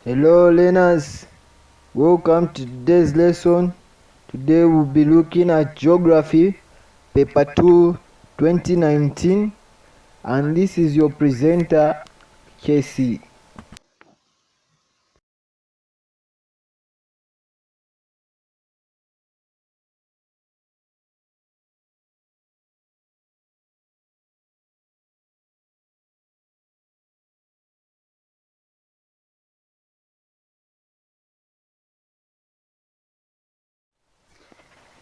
Hello learners, welcome to today's lesson. Today we'll be looking at Geography, Paper 2, 2019, and this is your presenter, Casey.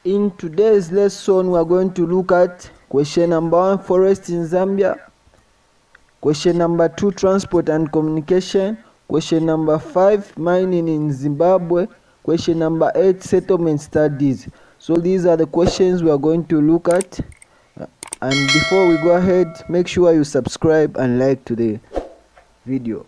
In today's lesson, we are going to look at question number 1, forest in Zambia, question number 2, transport and communication, question number 5, mining in Zimbabwe, question number 8, settlement studies. So these are the questions we are going to look at. And before we go ahead, make sure you subscribe and like to the video.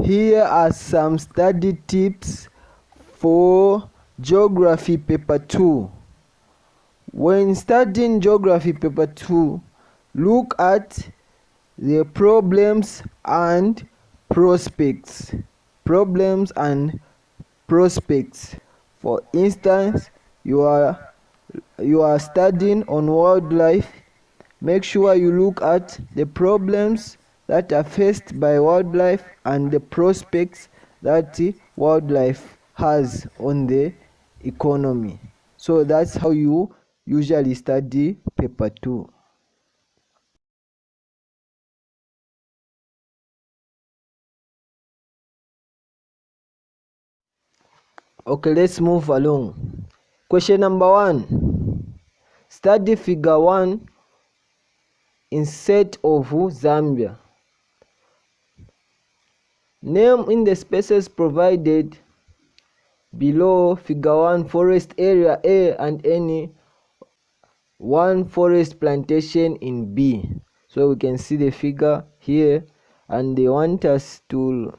Here are some study tips for Geography Paper 2. When studying Geography Paper 2, look at the problems and prospects. Problems and prospects. For instance, you are studying on wildlife. Make sure you look at the problems that are faced by wildlife and the prospects that wildlife has on the economy. So that's how you usually study paper 2. Okay, let's move along. Question number 1. Study figure 1 in set of Zambia. Name in the spaces provided below figure 1 forest area A and any one forest plantation in B. So we can see the figure here, and they want us to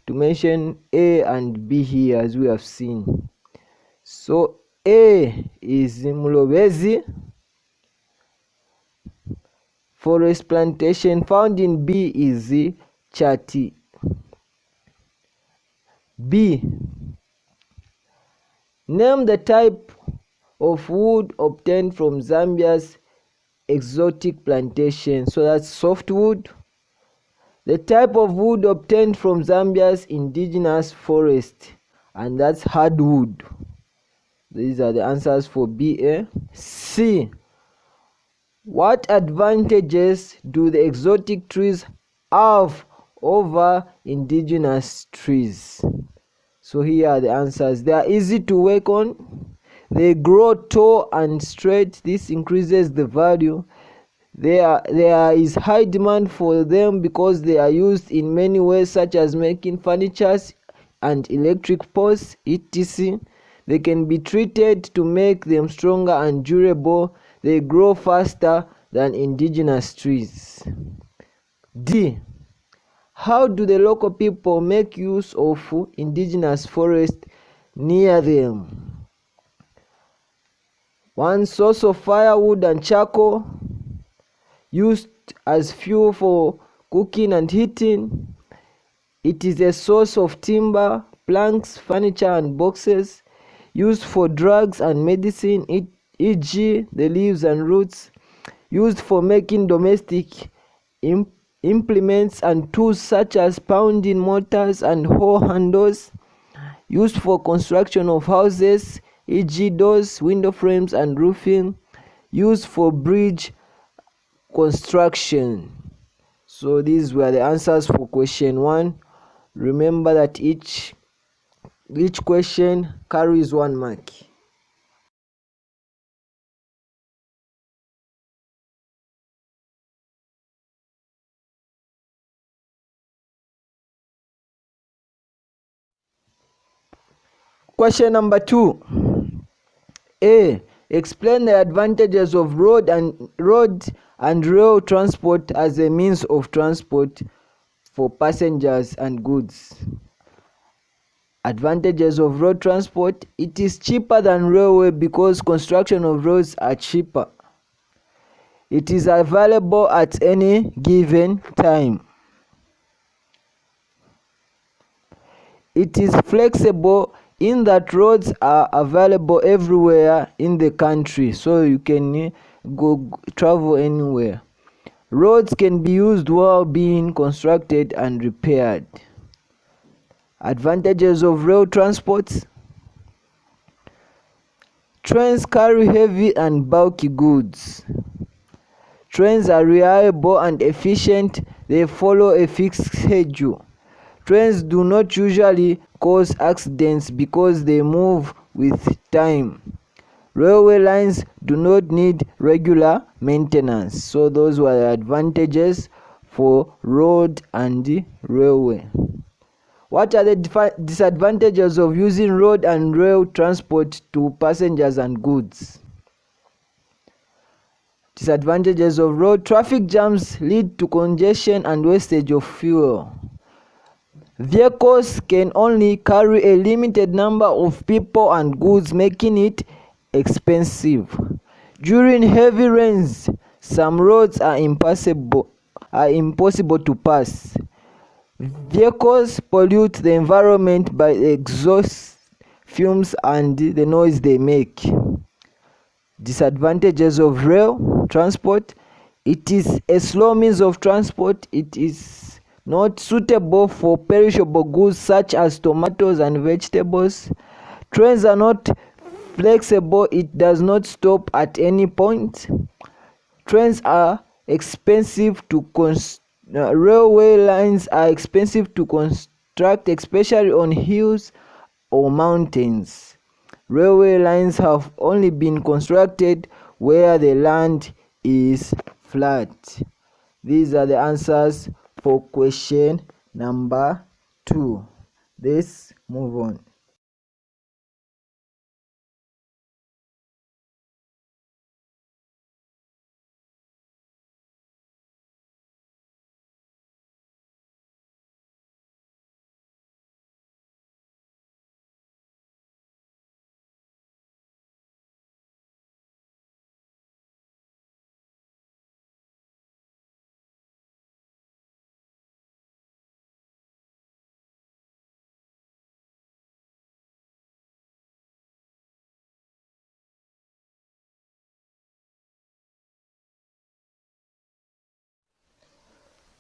mention A and B here, as we have seen. So A is Mulobezi forest plantation. Found in B is Chati. B. Name the type of wood obtained from Zambia's exotic plantation. So that's softwood. The type of wood obtained from Zambia's indigenous forest, and that's hardwood. These are the answers for B. C. What advantages do the exotic trees have over indigenous trees? So here are the answers. They are easy to work on. They grow tall and straight. This increases the value. There is high demand for them because they are used in many ways, such as making furniture and electric poles, etc. They can be treated to make them stronger and durable. They grow faster than indigenous trees. D. How do the local people make use of indigenous forest near them? 1. Source of firewood and charcoal, used as fuel for cooking and heating. It is a source of timber, planks, furniture and boxes, used for drugs and medicine, e.g. the leaves and roots, used for making domestic implements and tools such as pounding mortars and hoe handles, used for construction of houses, e.g. doors, window frames and roofing, used for bridge construction. So these were the answers for question 1. Remember that each question carries 1 mark. Question number 2. A. Explain the advantages of road and rail transport as a means of transport for passengers and goods. Advantages of road transport. It is cheaper than railway because construction of roads are cheaper. It is available at any given time. It is flexible in that roads are available everywhere in the country, so you can go travel anywhere. Roads can be used while being constructed and repaired. Advantages of rail transport. Trains carry heavy and bulky goods. Trains are reliable and efficient. They follow a fixed schedule. Trains do not usually cause accidents because they move with time. Railway lines do not need regular maintenance. So those were the advantages for road and railway. What are the disadvantages of using road and rail transport to passengers and goods? Disadvantages of road. Traffic jams lead to congestion and wastage of fuel. Vehicles can only carry a limited number of people and goods, making it expensive. During heavy rains, some roads are impossible to pass. Vehicles pollute the environment by exhaust fumes and the noise they make. Disadvantages of rail transport. It is a slow means of transport. It is not suitable for perishable goods such as tomatoes and vegetables. Trains are not flexible. It does not stop at any point. Trains are expensive to railway lines are expensive to construct, especially on hills or mountains. Railway lines have only been constructed where the land is flat. These are the answers for question number 2. Let's move on.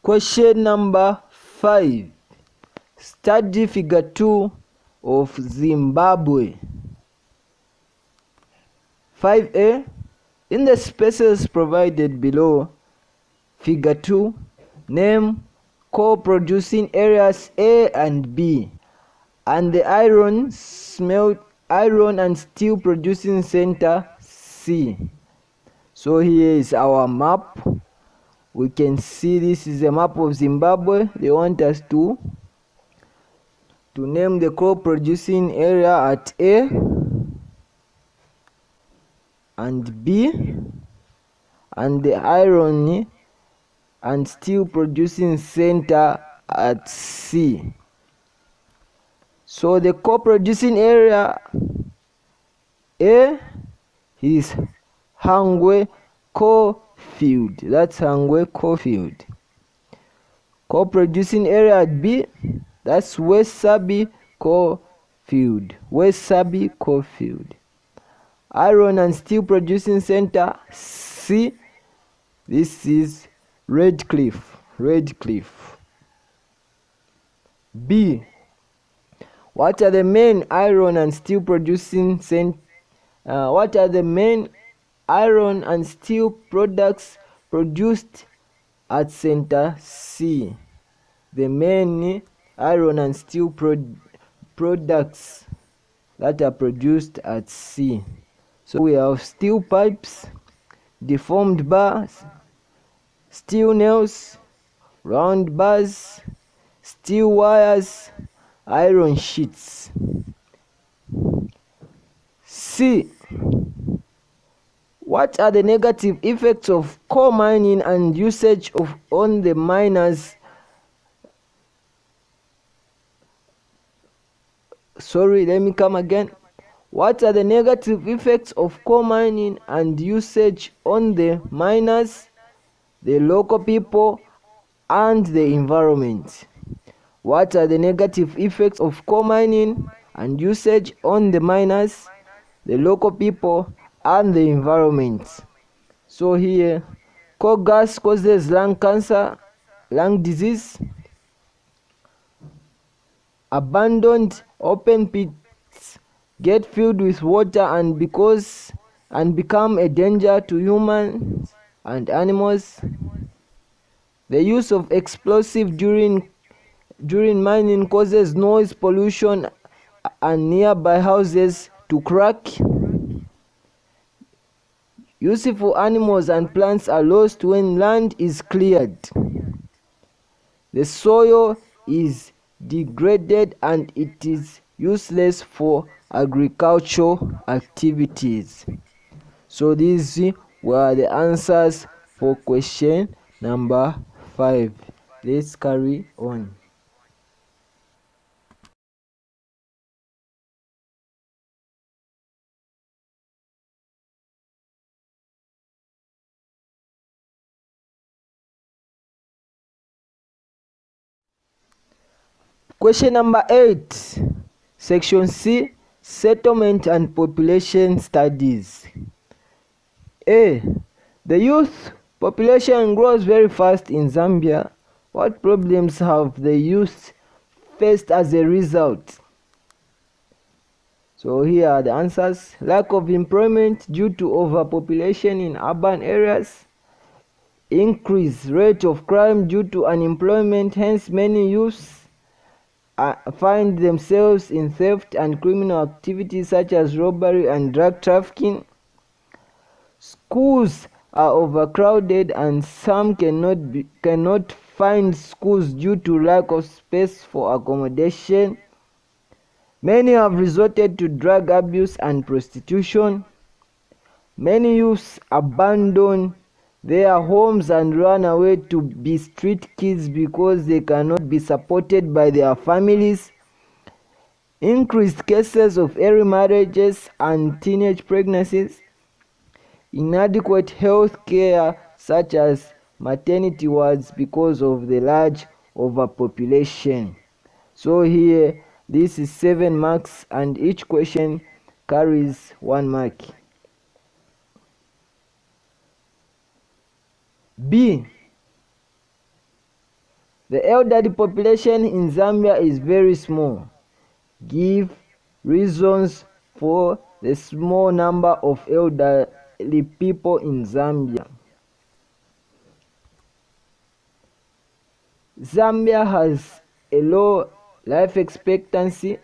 Question number 5. Study figure 2 of Zimbabwe. 5a. In the spaces provided below, figure 2, name co-producing areas A and B, and the iron and steel producing center C. So here is our map. We can see this is a map of Zimbabwe. They want us to name the co-producing area at A and B, and the iron and steel producing center at C. So the co-producing area A is Hangwe Coalfield. That's Hangwe Coalfield. Co-producing area at B, that's West Sabi Coalfield. West Sabi Coalfield. Iron and steel producing center C, this is Redcliffe. B. What are the main iron and steel producing what are the main iron and steel products produced at center C? The main iron and steel products that are produced at C. So we have steel pipes, deformed bars, steel nails, round bars, steel wires, iron sheets. C. What are the negative effects of coal mining and usage on the miners' let me come again. What are the negative effects of coal mining and usage on the miners, the local people, and the environment? What are the negative effects of coal mining and usage on the miners, the local people, and the environment? So here, coal gas causes lung cancer, lung disease. Abandoned open pits get filled with water and become a danger to humans and animals. The use of explosive during mining causes noise pollution and nearby houses to crack. Useful animals and plants are lost when land is cleared. The soil is degraded and it is useless for agricultural activities. So these were the answers for question number 5. Let's carry on. Question number 8. Section C, Settlement and Population Studies. A. The youth population grows very fast in Zambia. What problems have the youth faced as a result? So here are the answers. Lack of employment due to overpopulation in urban areas. Increased rate of crime due to unemployment, hence many youths find themselves in theft and criminal activities such as robbery and drug trafficking. Schools are overcrowded and some cannot find schools due to lack of space for accommodation. Many have resorted to drug abuse and prostitution. Many youths abandon their homes and run away to be street kids because they cannot be supported by their families. Increased cases of early marriages and teenage pregnancies. Inadequate health care such as maternity wards because of the large overpopulation. So here, this is 7 marks and each question carries 1 mark. B. The elderly population in Zambia is very small. Give reasons for the small number of elderly people in Zambia. Zambia has a low life expectancy.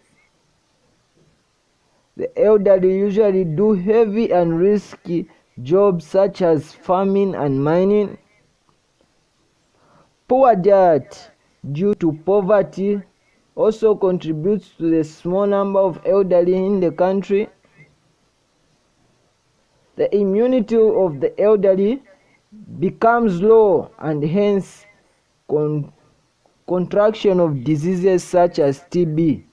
The elderly usually do heavy and risky jobs such as farming and mining. Poor diet due to poverty also contributes to the small number of elderly in the country. The immunity of the elderly becomes low and hence contraction of diseases such as TB.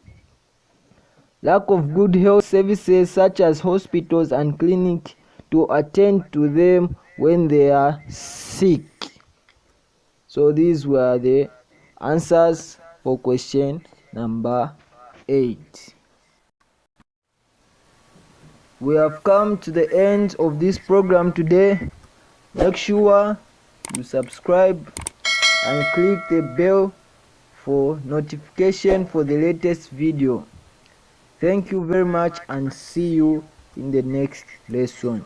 Lack of good health services such as hospitals and clinics to attend to them when they are sick. So these were the answers for question number 8. We have come to the end of this program today. Make sure you subscribe and click the bell for notification for the latest video. Thank you very much and see you in the next lesson.